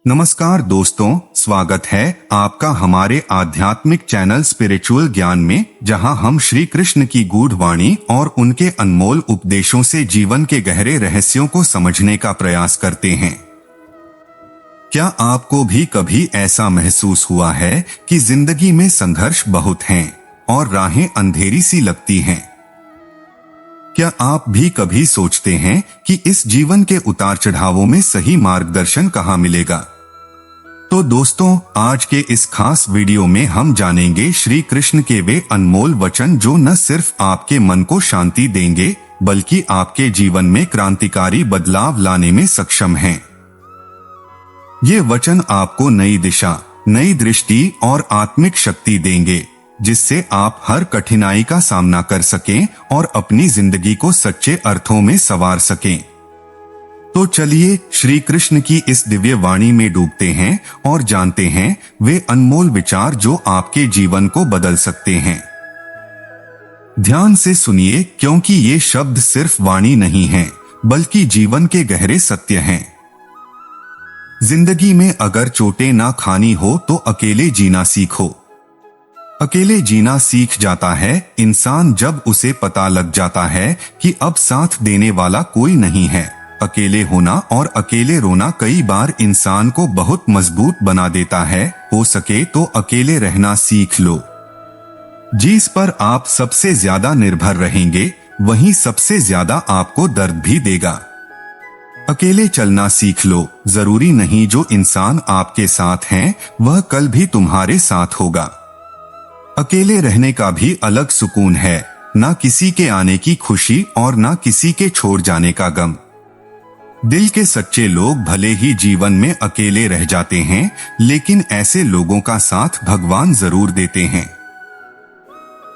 नमस्कार दोस्तों, स्वागत है आपका हमारे आध्यात्मिक चैनल स्पिरिचुअल ज्ञान में, जहां हम श्री कृष्ण की गूढ़ वाणी और उनके अनमोल उपदेशों से जीवन के गहरे रहस्यों को समझने का प्रयास करते हैं। क्या आपको भी कभी ऐसा महसूस हुआ है कि जिंदगी में संघर्ष बहुत हैं और राहें अंधेरी सी लगती हैं? क्या आप भी कभी सोचते हैं कि इस जीवन के उतार चढ़ावों में सही मार्गदर्शन कहाँ मिलेगा? तो दोस्तों, आज के इस खास वीडियो में हम जानेंगे श्री कृष्ण के वे अनमोल वचन जो न सिर्फ आपके मन को शांति देंगे बल्कि आपके जीवन में क्रांतिकारी बदलाव लाने में सक्षम हैं। ये वचन आपको नई दिशा, नई दृष्टि और आत्मिक शक्ति देंगे, जिससे आप हर कठिनाई का सामना कर सकें और अपनी जिंदगी को सच्चे अर्थों में संवार सकें। तो चलिए श्री कृष्ण की इस दिव्य वाणी में डूबते हैं और जानते हैं वे अनमोल विचार जो आपके जीवन को बदल सकते हैं। ध्यान से सुनिए, क्योंकि ये शब्द सिर्फ वाणी नहीं हैं, बल्कि जीवन के गहरे सत्य हैं। जिंदगी में अगर चोटें ना खानी हो तो अकेले जीना सीखो। अकेले जीना सीख जाता है इंसान जब उसे पता लग जाता है कि अब साथ देने वाला कोई नहीं है। अकेले होना और अकेले रोना कई बार इंसान को बहुत मजबूत बना देता है। हो सके तो अकेले रहना सीख लो। जिस पर आप सबसे ज्यादा निर्भर रहेंगे वही सबसे ज्यादा आपको दर्द भी देगा। अकेले चलना सीख लो। जरूरी नहीं जो इंसान आपके साथ हैं वह कल भी तुम्हारे साथ होगा। अकेले रहने का भी अलग सुकून है, ना किसी के आने की खुशी और ना किसी के छोड़ जाने का गम। दिल के सच्चे लोग भले ही जीवन में अकेले रह जाते हैं, लेकिन ऐसे लोगों का साथ भगवान जरूर देते हैं।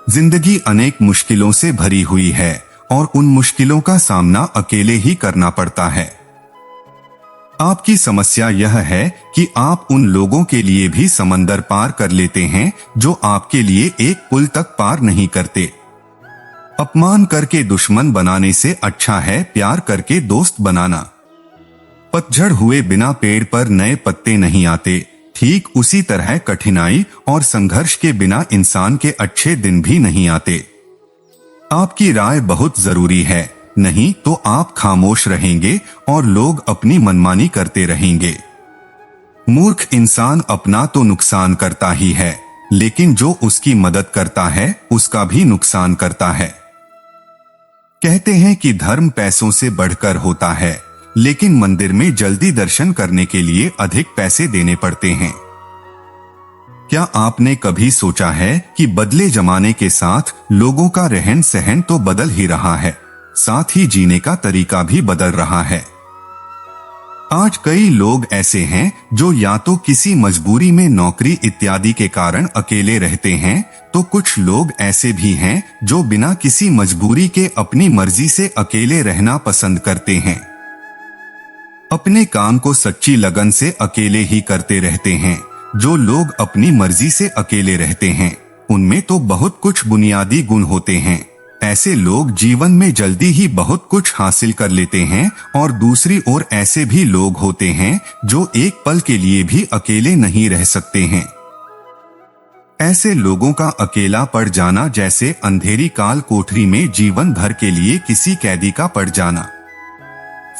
जिंदगी अनेक मुश्किलों से भरी हुई है और उन मुश्किलों का सामना अकेले ही करना पड़ता है। आपकी समस्या यह है कि आप उन लोगों के लिए भी समंदर पार कर लेते हैं जो आपके लिए एक पुल तक पार नहीं करते। अपमान करके दुश्मन बनाने से अच्छा है प्यार करके दोस्त बनाना। पतझड़ हुए बिना पेड़ पर नए पत्ते नहीं आते। ठीक उसी तरह कठिनाई और संघर्ष के बिना इंसान के अच्छे दिन भी नहीं आते। आपकी राय बहुत जरूरी है, नहीं तो आप खामोश रहेंगे और लोग अपनी मनमानी करते रहेंगे। मूर्ख इंसान अपना तो नुकसान करता ही है, लेकिन जो उसकी मदद करता है उसका भी नुकसान करता है। कहते हैं कि धर्म पैसों से बढ़कर होता है, लेकिन मंदिर में जल्दी दर्शन करने के लिए अधिक पैसे देने पड़ते हैं। क्या आपने कभी सोचा है कि बदले जमाने के साथ लोगों का रहन सहन तो बदल ही रहा है, साथ ही जीने का तरीका भी बदल रहा है। आज कई लोग ऐसे हैं जो या तो किसी मजबूरी में नौकरी इत्यादि के कारण अकेले रहते हैं, तो कुछ लोग ऐसे भी हैं जो बिना किसी मजबूरी के अपनी मर्जी से अकेले रहना पसंद करते हैं। अपने काम को सच्ची लगन से अकेले ही करते रहते हैं। जो लोग अपनी मर्जी से अकेले रहते हैं उनमें तो बहुत कुछ बुनियादी गुण होते हैं। ऐसे लोग जीवन में जल्दी ही बहुत कुछ हासिल कर लेते हैं, और दूसरी ओर ऐसे भी लोग होते हैं जो एक पल के लिए भी अकेले नहीं रह सकते हैं। ऐसे लोगों का अकेला पड़ जाना जैसे अंधेरी काल कोठरी में जीवन भर के लिए किसी कैदी का पड़ जाना।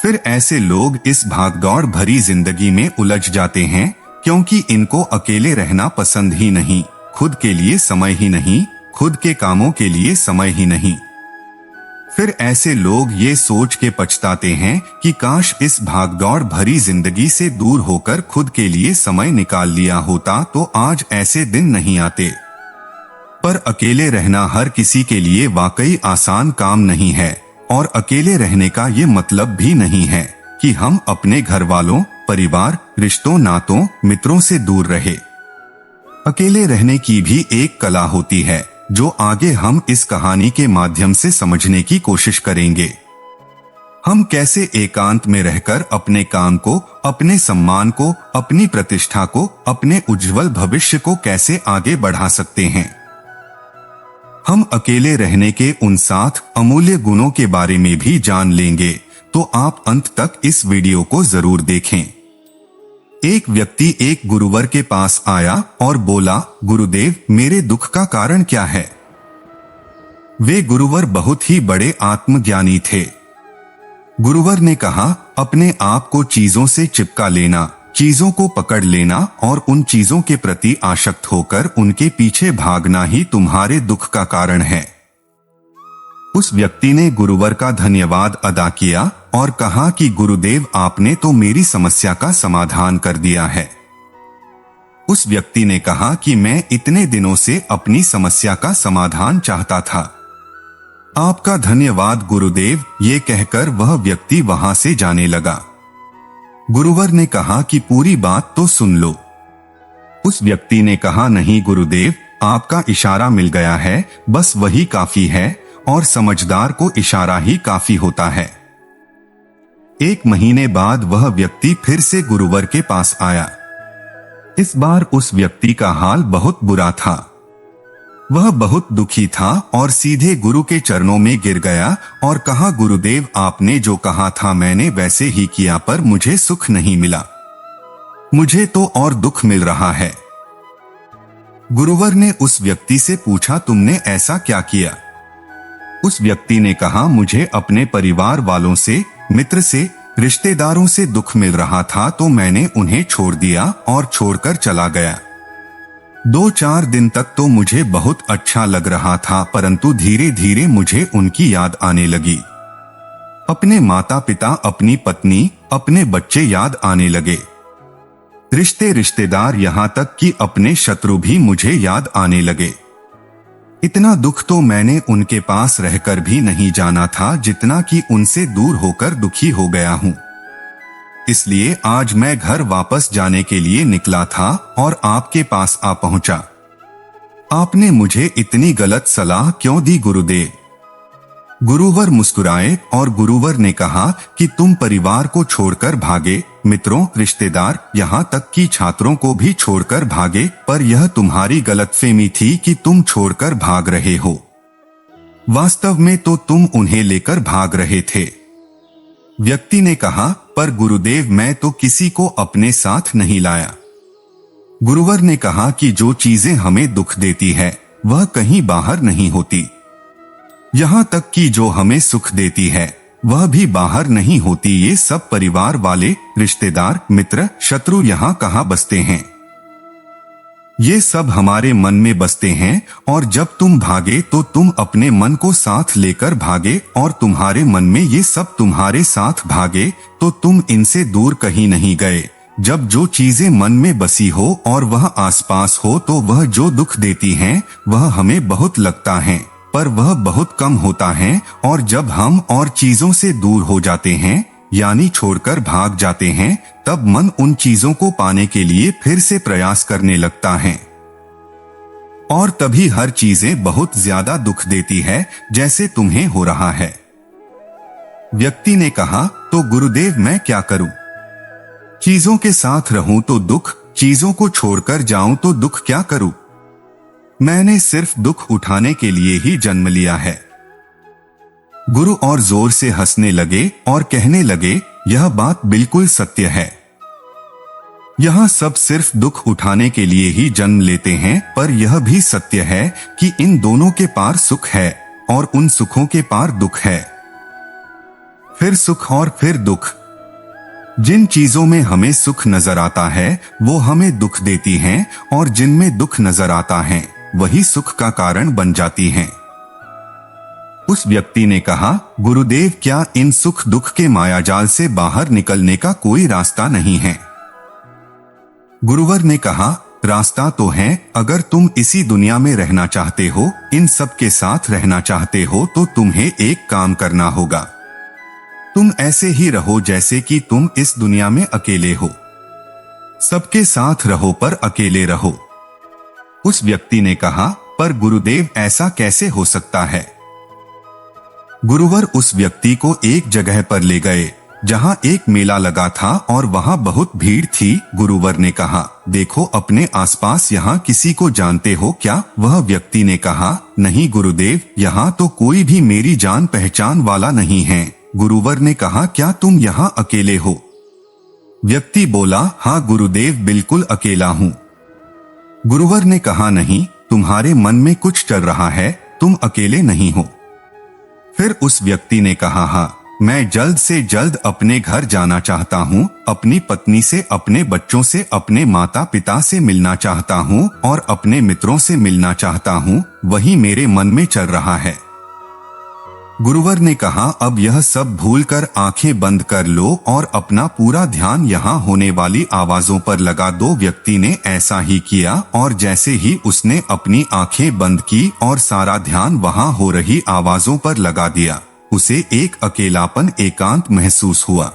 फिर ऐसे लोग इस भागदौड़ भरी जिंदगी में उलझ जाते हैं, क्योंकि इनको अकेले रहना पसंद ही नहीं, खुद के लिए समय ही नहीं, खुद के कामों के लिए समय ही नहीं। फिर ऐसे लोग ये सोच के पछताते हैं कि काश इस भागदौड़ भरी जिंदगी से दूर होकर खुद के लिए समय निकाल लिया होता तो आज ऐसे दिन नहीं आते। पर अकेले रहना हर किसी के लिए वाकई आसान काम नहीं है, और अकेले रहने का ये मतलब भी नहीं है कि हम अपने घर वालों, परिवार, रिश्तों, नातों, मित्रों से दूर रहे। अकेले रहने की भी एक कला होती है जो आगे हम इस कहानी के माध्यम से समझने की कोशिश करेंगे। हम कैसे एकांत में रहकर अपने काम को, अपने सम्मान को, अपनी प्रतिष्ठा को, अपने उज्जवल भविष्य को कैसे आगे बढ़ा सकते हैं। हम अकेले रहने के उन 7 अमूल्य गुणों के बारे में भी जान लेंगे, तो आप अंत तक इस वीडियो को जरूर देखें। एक व्यक्ति एक गुरुवर के पास आया और बोला, गुरुदेव, मेरे दुख का कारण क्या है? वे गुरुवर बहुत ही बड़े आत्मज्ञानी थे। गुरुवर ने कहा, अपने आप को चीजों से चिपका लेना, चीजों को पकड़ लेना और उन चीजों के प्रति आसक्त होकर उनके पीछे भागना ही तुम्हारे दुख का कारण है। उस व्यक्ति ने गुरुवर का धन्यवाद अदा किया और कहा कि गुरुदेव, आपने तो मेरी समस्या का समाधान कर दिया है। उस व्यक्ति ने कहा कि मैं इतने दिनों से अपनी समस्या का समाधान चाहता था। आपका धन्यवाद गुरुदेव, ये कहकर वह व्यक्ति वहां से जाने लगा। गुरुवर ने कहा कि पूरी बात तो सुन लो। उस व्यक्ति ने कहा, नहीं गुरुदेव, आपका इशारा मिल गया है, बस वही काफी है और समझदार को इशारा ही काफी होता है। 1 महीने बाद वह व्यक्ति फिर से गुरुवर के पास आया। इस बार उस व्यक्ति का हाल बहुत बुरा था। वह बहुत दुखी था और सीधे गुरु के चरणों में गिर गया और कहा, गुरुदेव, आपने जो कहा था मैंने वैसे ही किया, पर मुझे सुख नहीं मिला, मुझे तो और दुख मिल रहा है। गुरुवर ने उस व्यक्ति से पूछा, तुमने ऐसा क्या किया? उस व्यक्ति ने कहा, मुझे अपने परिवार वालों से, मित्र से, रिश्तेदारों से दुख मिल रहा था तो मैंने उन्हें छोड़ दिया और छोड़कर चला गया। 2-4 दिन तक तो मुझे बहुत अच्छा लग रहा था, परंतु धीरे धीरे मुझे उनकी याद आने लगी। अपने माता पिता, अपनी पत्नी, अपने बच्चे याद आने लगे। रिश्तेदार, यहाँ तक कि अपने शत्रु भी मुझे याद आने लगे। इतना दुख तो मैंने उनके पास रहकर भी नहीं जाना था जितना कि उनसे दूर होकर दुखी हो गया हूँ। इसलिए आज मैं घर वापस जाने के लिए निकला था और आपके पास आ पहुंचा। आपने मुझे इतनी गलत सलाह क्यों दी गुरुदेव? गुरुवर मुस्कुराए और गुरुवर ने कहा कि तुम परिवार को छोड़कर भागे, मित्रों, रिश्तेदार, यहाँ तक कि छात्रों को भी छोड़कर भागे, पर यह तुम्हारी गलतफहमी थी कि तुम छोड़कर भाग रहे हो। वास्तव में तो तुम उन्हें लेकर भाग रहे थे। व्यक्ति ने कहा, पर गुरुदेव, मैं तो किसी को अपने साथ नहीं लाया। गुरुवर ने कहा कि जो चीजें हमें दुख देती है वह कहीं बाहर नहीं होती। यहाँ तक कि जो हमें सुख देती है वह भी बाहर नहीं होती। ये सब परिवार वाले, रिश्तेदार, मित्र, शत्रु यहाँ कहाँ बसते हैं? ये सब हमारे मन में बसते हैं और जब तुम भागे तो तुम अपने मन को साथ लेकर भागे और तुम्हारे मन में ये सब तुम्हारे साथ भागे, तो तुम इनसे दूर कहीं नहीं गए। जब जो चीजें मन में बसी हो और वह आसपास हो तो वह जो दुख देती हैं वह हमें बहुत लगता है, पर वह बहुत कम होता है। और जब हम और चीजों से दूर हो जाते हैं, यानी छोड़कर भाग जाते हैं, तब मन उन चीजों को पाने के लिए फिर से प्रयास करने लगता है और तभी हर चीजें बहुत ज्यादा दुख देती है, जैसे तुम्हें हो रहा है। व्यक्ति ने कहा, तो गुरुदेव, मैं क्या करूं? चीजों के साथ रहूं तो दुख, चीजों को छोड़कर जाऊं तो दुख, क्या करूं? मैंने सिर्फ दुख उठाने के लिए ही जन्म लिया है। गुरु और जोर से हंसने लगे और कहने लगे, यह बात बिल्कुल सत्य है। यहाँ सब सिर्फ दुख उठाने के लिए ही जन्म लेते हैं, पर यह भी सत्य है कि इन दोनों के पार सुख है और उन सुखों के पार दुख है, फिर सुख और फिर दुख। जिन चीजों में हमें सुख नजर आता है वो हमें दुख देती हैं और जिनमें दुख नजर आता है वही सुख का कारण बन जाती हैं। उस व्यक्ति ने कहा, गुरुदेव, क्या इन सुख दुख के मायाजाल से बाहर निकलने का कोई रास्ता नहीं है? गुरुवर ने कहा, रास्ता तो है। अगर तुम इसी दुनिया में रहना चाहते हो, इन सब के साथ रहना चाहते हो, तो तुम्हें एक काम करना होगा। तुम ऐसे ही रहो जैसे कि तुम इस दुनिया में अकेले हो। सबके साथ रहो पर अकेले रहो। उस व्यक्ति ने कहा, पर गुरुदेव, ऐसा कैसे हो सकता है? गुरुवर उस व्यक्ति को एक जगह पर ले गए जहां एक मेला लगा था और वहां बहुत भीड़ थी। गुरुवर ने कहा, देखो अपने आसपास यहाँ किसी को जानते हो क्या? वह व्यक्ति ने कहा, नहीं गुरुदेव, यहाँ तो कोई भी मेरी जान पहचान वाला नहीं है। गुरुवर ने कहा, क्या तुम यहाँ अकेले हो? व्यक्ति बोला, हाँ गुरुदेव, बिल्कुल अकेला हूँ। गुरुवर ने कहा, नहीं, तुम्हारे मन में कुछ चल रहा है, तुम अकेले नहीं हो। फिर उस व्यक्ति ने कहा, हाँ, मैं जल्द से जल्द अपने घर जाना चाहता हूँ, अपनी पत्नी से, अपने बच्चों से, अपने माता पिता से मिलना चाहता हूँ और अपने मित्रों से मिलना चाहता हूँ, वही मेरे मन में चल रहा है। गुरुवर ने कहा, अब यह सब भूलकर आंखें बंद कर लो और अपना पूरा ध्यान यहाँ होने वाली आवाजों पर लगा दो। व्यक्ति ने ऐसा ही किया और जैसे ही उसने अपनी आंखें बंद की और सारा ध्यान वहाँ हो रही आवाजों पर लगा दिया, उसे एक अकेलापन, एकांत महसूस हुआ।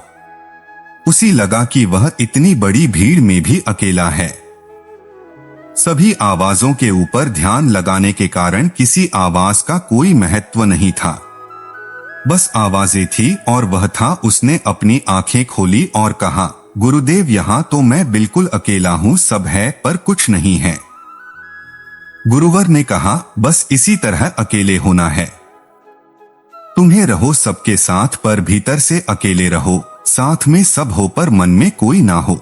उसे लगा कि वह इतनी बड़ी भीड़ में भी अकेला है। सभी आवाजों के ऊपर ध्यान लगाने के कारण किसी आवाज का कोई महत्व नहीं था, बस आवाजें थी और वह था। उसने अपनी आंखें खोली और कहा, गुरुदेव, यहाँ तो मैं बिल्कुल अकेला हूँ, सब है पर कुछ नहीं है। गुरुवर ने कहा, बस इसी तरह अकेले होना है। तुम्हें रहो सबके साथ पर भीतर से अकेले रहो, साथ में सब हो पर मन में कोई ना हो।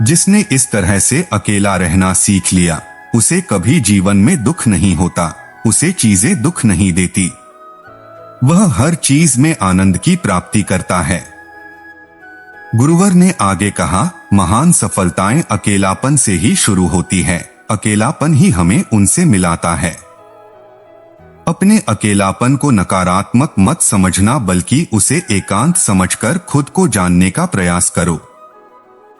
जिसने इस तरह से अकेला रहना सीख लिया, उसे कभी जीवन में दुख नहीं होता, उसे चीजें दुख नहीं देती, वह हर चीज में आनंद की प्राप्ति करता है। गुरुवर ने आगे कहा, महान सफलताएं अकेलापन से ही शुरू होती है, अकेलापन ही हमें उनसे मिलाता है। अपने अकेलापन को नकारात्मक मत समझना, बल्कि उसे एकांत समझकर खुद को जानने का प्रयास करो।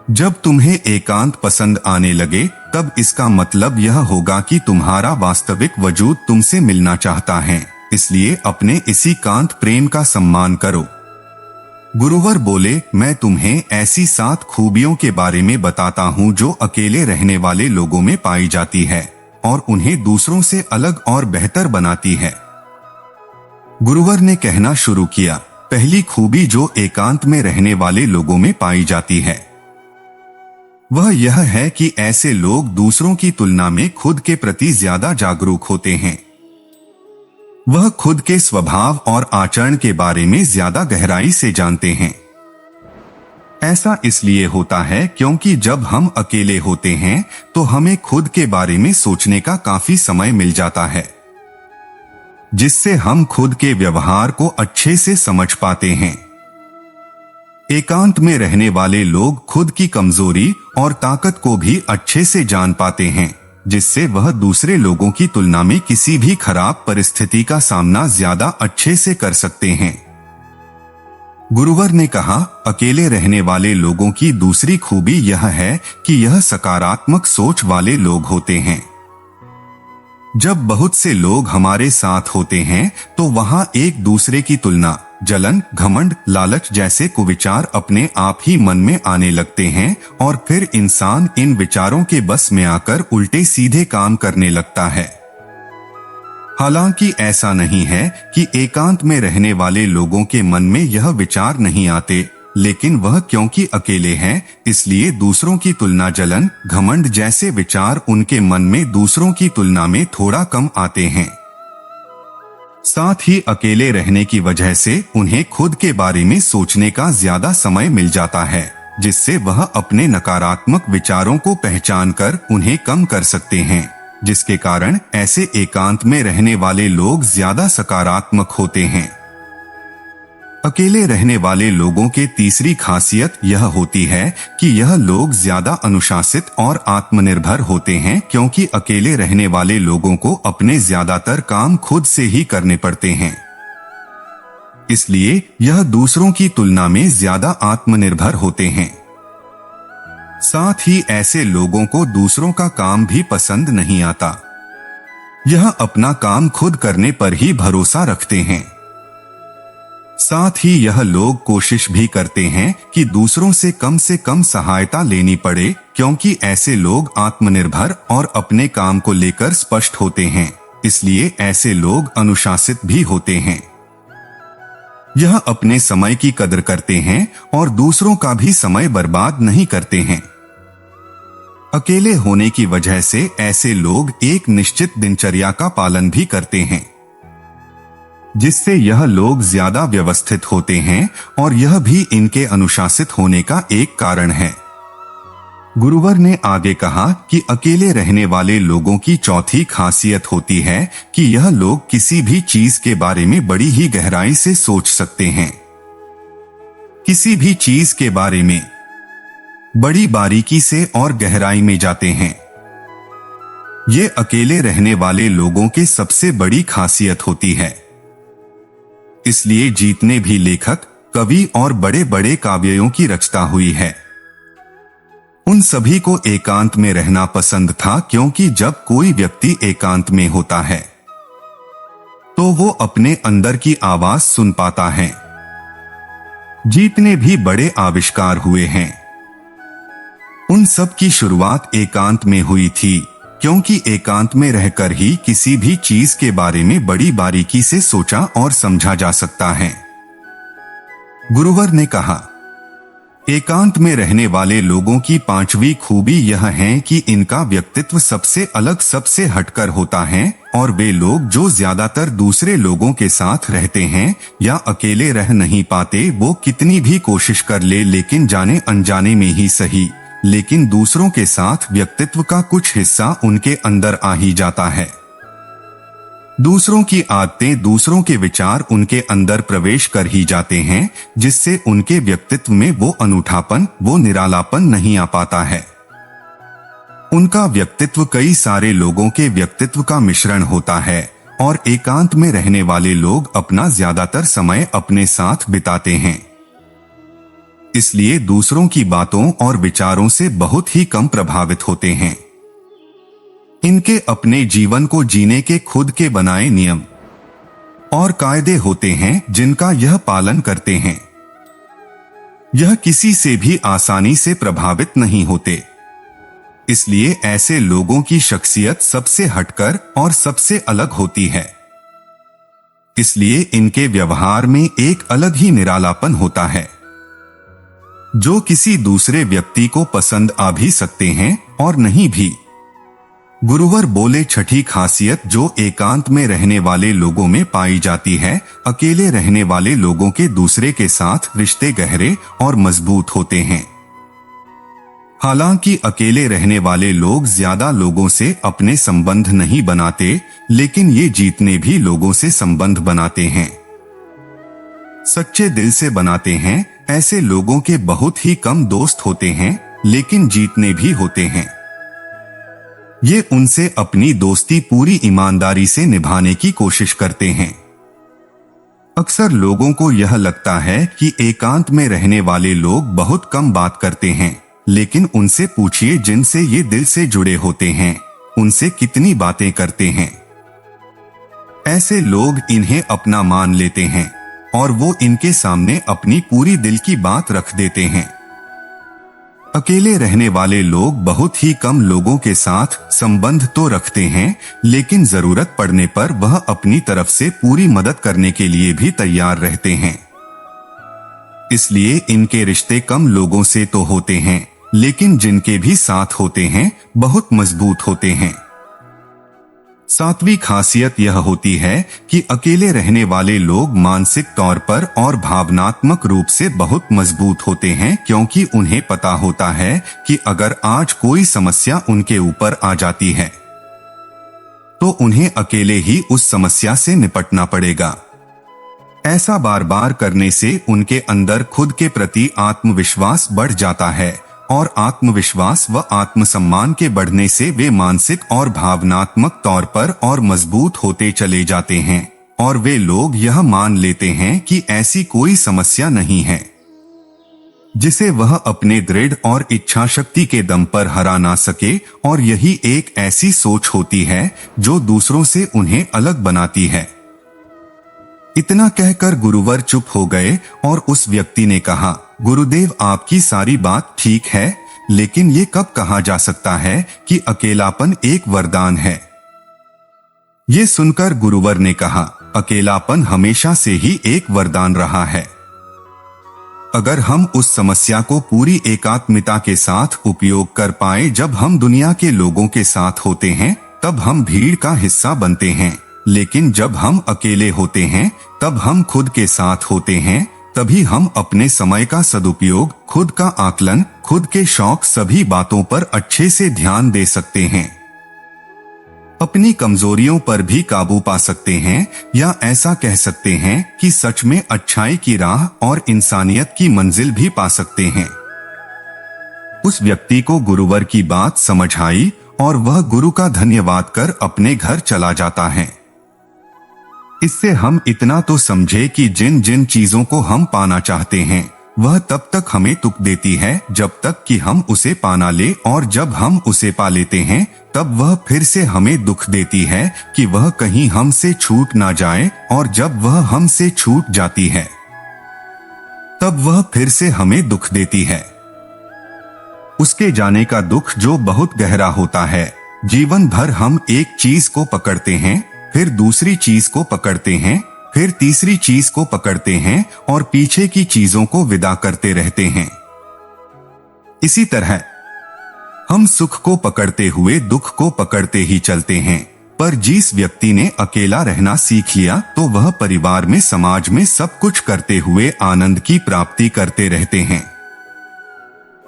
जब तुम्हें एकांत पसंद आने लगे, तब इसका मतलब यह होगा कि तुम्हारा वास्तविक वजूद तुमसे मिलना चाहता है, इसलिए अपने इसी कांत प्रेम का सम्मान करो। गुरुवर बोले, मैं तुम्हें ऐसी 7 खूबियों के बारे में बताता हूँ जो अकेले रहने वाले लोगों में पाई जाती है और उन्हें दूसरों से अलग और बेहतर बनाती है। गुरुवर ने कहना शुरू किया, पहली खूबी जो एकांत में रहने वाले लोगों में पाई जाती है, वह यह है कि ऐसे लोग दूसरों की तुलना में खुद के प्रति ज्यादा जागरूक होते हैं। वह खुद के स्वभाव और आचरण के बारे में ज्यादा गहराई से जानते हैं। ऐसा इसलिए होता है क्योंकि जब हम अकेले होते हैं तो हमें खुद के बारे में सोचने का काफी समय मिल जाता है, जिससे हम खुद के व्यवहार को अच्छे से समझ पाते हैं। एकांत में रहने वाले लोग खुद की कमजोरी और ताकत को भी अच्छे से जान पाते हैं, जिससे वह दूसरे लोगों की तुलना में किसी भी खराब परिस्थिति का सामना ज्यादा अच्छे से कर सकते हैं। गुरुवर ने कहा, अकेले रहने वाले लोगों की दूसरी खूबी यह है कि यह सकारात्मक सोच वाले लोग होते हैं। जब बहुत से लोग हमारे साथ होते हैं तो वहां एक दूसरे की तुलना, जलन, घमंड, लालच जैसे कुविचार अपने आप ही मन में आने लगते हैं और फिर इंसान इन विचारों के बस में आकर उल्टे सीधे काम करने लगता है। हालांकि ऐसा नहीं है कि एकांत में रहने वाले लोगों के मन में यह विचार नहीं आते, लेकिन वह क्योंकि अकेले हैं इसलिए दूसरों की तुलना, जलन, घमंड जैसे विचार उनके मन में दूसरों की तुलना में थोड़ा कम आते हैं। साथ ही अकेले रहने की वजह से उन्हें खुद के बारे में सोचने का ज्यादा समय मिल जाता है, जिससे वह अपने नकारात्मक विचारों को पहचानकर उन्हें कम कर सकते हैं, जिसके कारण ऐसे एकांत में रहने वाले लोग ज्यादा सकारात्मक होते हैं। अकेले रहने वाले लोगों के तीसरी खासियत यह होती है कि यह लोग ज्यादा अनुशासित और आत्मनिर्भर होते हैं, क्योंकि अकेले रहने वाले लोगों को अपने ज्यादातर काम खुद से ही करने पड़ते हैं। इसलिए यह दूसरों की तुलना में ज्यादा आत्मनिर्भर होते हैं। साथ ही ऐसे लोगों को दूसरों का काम भी पसंद नहीं आता। यह अपना काम खुद करने पर ही भरोसा रखते हैं। साथ ही यह लोग कोशिश भी करते हैं कि दूसरों से कम सहायता लेनी पड़े, क्योंकि ऐसे लोग आत्मनिर्भर और अपने काम को लेकर स्पष्ट होते हैं। इसलिए ऐसे लोग अनुशासित भी होते हैं। यह अपने समय की कदर करते हैं और दूसरों का भी समय बर्बाद नहीं करते हैं। अकेले होने की वजह से ऐसे लोग एक निश्चित दिनचर्या का पालन भी करते हैं। जिससे यह लोग ज्यादा व्यवस्थित होते हैं और यह भी इनके अनुशासित होने का एक कारण है। गुरुवर ने आगे कहा कि अकेले रहने वाले लोगों की चौथी खासियत होती है कि यह लोग किसी भी चीज के बारे में बड़ी ही गहराई से सोच सकते हैं। किसी भी चीज के बारे में बड़ी बारीकी से और गहराई में जाते हैं। ये अकेले रहने वाले लोगों के सबसे बड़ी खासियत होती है। इसलिए जितने भी लेखक, कवि और बड़े बड़े काव्यों की रचना हुई है, उन सभी को एकांत में रहना पसंद था, क्योंकि जब कोई व्यक्ति एकांत में होता है तो वो अपने अंदर की आवाज सुन पाता है। जितने भी बड़े आविष्कार हुए हैं उन सब की शुरुआत एकांत में हुई थी, क्योंकि एकांत में रहकर ही किसी भी चीज के बारे में बड़ी बारीकी से सोचा और समझा जा सकता है। गुरुवर ने कहा, एकांत में रहने वाले लोगों की पांचवी खूबी यह है कि इनका व्यक्तित्व सबसे अलग, सबसे हटकर होता है, और वे लोग जो ज्यादातर दूसरे लोगों के साथ रहते हैं या अकेले रह नहीं पाते, वो कितनी भी कोशिश कर ले, लेकिन जाने अनजाने में ही सही, लेकिन दूसरों के साथ व्यक्तित्व का कुछ हिस्सा उनके अंदर आ ही जाता है। दूसरों की आदतें, दूसरों के विचार उनके अंदर प्रवेश कर ही जाते हैं, जिससे उनके व्यक्तित्व में वो अनूठापन, वो निरालापन नहीं आ पाता है। उनका व्यक्तित्व कई सारे लोगों के व्यक्तित्व का मिश्रण होता है, और एकांत में रहने वाले लोग अपना ज्यादातर समय अपने साथ बिताते हैं। इसलिए दूसरों की बातों और विचारों से बहुत ही कम प्रभावित होते हैं। इनके अपने जीवन को जीने के खुद के बनाए नियम और कायदे होते हैं, जिनका यह पालन करते हैं। यह किसी से भी आसानी से प्रभावित नहीं होते। इसलिए ऐसे लोगों की शख्सियत सबसे हटकर और सबसे अलग होती है। इसलिए इनके व्यवहार में एक अलग ही निरालापन होता है, जो किसी दूसरे व्यक्ति को पसंद आ भी सकते हैं और नहीं भी। गुरुवर बोले, छठी खासियत जो एकांत में रहने वाले लोगों में पाई जाती है, अकेले रहने वाले लोगों के दूसरे के साथ रिश्ते गहरे और मजबूत होते हैं। हालांकि अकेले रहने वाले लोग ज्यादा लोगों से अपने संबंध नहीं बनाते, लेकिन ये जितने भी लोगों से संबंध बनाते हैं, सच्चे दिल से बनाते हैं। ऐसे लोगों के बहुत ही कम दोस्त होते हैं, लेकिन जितने भी होते हैं, ये उनसे अपनी दोस्ती पूरी ईमानदारी से निभाने की कोशिश करते हैं। अक्सर लोगों को यह लगता है कि एकांत में रहने वाले लोग बहुत कम बात करते हैं, लेकिन उनसे पूछिए जिनसे ये दिल से जुड़े होते हैं, उनसे कितनी बातें करते हैं। ऐसे लोग इन्हें अपना मान लेते हैं और वो इनके सामने अपनी पूरी दिल की बात रख देते हैं। अकेले रहने वाले लोग बहुत ही कम लोगों के साथ संबंध तो रखते हैं, लेकिन जरूरत पड़ने पर वह अपनी तरफ से पूरी मदद करने के लिए भी तैयार रहते हैं। इसलिए इनके रिश्ते कम लोगों से तो होते हैं, लेकिन जिनके भी साथ होते हैं बहुत मजबूत होते हैं। सातवीं खासियत यह होती है कि अकेले रहने वाले लोग मानसिक तौर पर और भावनात्मक रूप से बहुत मजबूत होते हैं, क्योंकि उन्हें पता होता है कि अगर आज कोई समस्या उनके ऊपर आ जाती है तो उन्हें अकेले ही उस समस्या से निपटना पड़ेगा। ऐसा बार बार करने से उनके अंदर खुद के प्रति आत्मविश्वास बढ़ जाता है, और आत्मविश्वास व आत्मसम्मान के बढ़ने से वे मानसिक और भावनात्मक तौर पर और मजबूत होते चले जाते हैं, और वे लोग यह मान लेते हैं कि ऐसी कोई समस्या नहीं है जिसे वह अपने दृढ़ और इच्छा शक्ति के दम पर हरा ना सके, और यही एक ऐसी सोच होती है जो दूसरों से उन्हें अलग बनाती है। इतना कहकर गुरुवर चुप हो गए और उस व्यक्ति ने कहा, गुरुदेव आपकी सारी बात ठीक है, लेकिन ये कब कहा जा सकता है कि अकेलापन एक वरदान है। ये सुनकर गुरुवर ने कहा, अकेलापन हमेशा से ही एक वरदान रहा है। अगर हम उस समस्या को पूरी एकात्मिता के साथ उपयोग कर पाए, जब हम दुनिया के लोगों के साथ होते हैं, तब हम भीड़ का हिस्सा बनते हैं, लेकिन जब हम अकेले होते हैं तब हम खुद के साथ होते हैं, तभी हम अपने समय का सदुपयोग, खुद का आकलन, खुद के शौक, सभी बातों पर अच्छे से ध्यान दे सकते हैं। अपनी कमजोरियों पर भी काबू पा सकते हैं, या ऐसा कह सकते हैं कि सच में अच्छाई की राह और इंसानियत की मंजिल भी पा सकते हैं। उस व्यक्ति को गुरुवर की बात समझ आई और वह गुरु का धन्यवाद कर अपने घर चला जाता है। इससे हम इतना तो समझे कि जिन जिन चीजों को हम पाना चाहते हैं वह तब तक हमें दुख देती है जब तक कि हम उसे पाना ले, और जब हम उसे पा लेते हैं तब वह फिर से हमें दुख देती है कि वह कहीं हमसे छूट ना जाए, और जब वह हमसे छूट जाती है तब वह फिर से हमें दुख देती है। उसके जाने का दुख जो बहुत गहरा होता है। जीवन भर हम एक चीज को पकड़ते हैं, फिर दूसरी चीज को पकड़ते हैं, फिर तीसरी चीज को पकड़ते हैं और पीछे की चीजों को विदा करते रहते हैं। इसी तरह हम सुख को पकड़ते हुए दुख को पकड़ते ही चलते हैं। पर जिस व्यक्ति ने अकेला रहना सीख लिया तो वह परिवार में, समाज में सब कुछ करते हुए आनंद की प्राप्ति करते रहते हैं।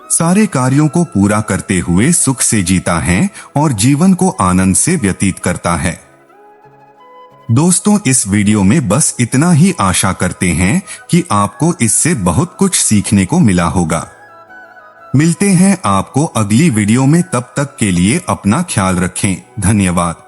सारे कार्यों को पूरा करते हुए सुख से जीता है और जीवन को आनंद से व्यतीत करता है। दोस्तों, इस वीडियो में बस इतना ही आशा करते हैं कि आपको इससे बहुत कुछ सीखने को मिला होगा। मिलते हैं आपको अगली वीडियो में, तब तक के लिए अपना ख्याल रखें। धन्यवाद।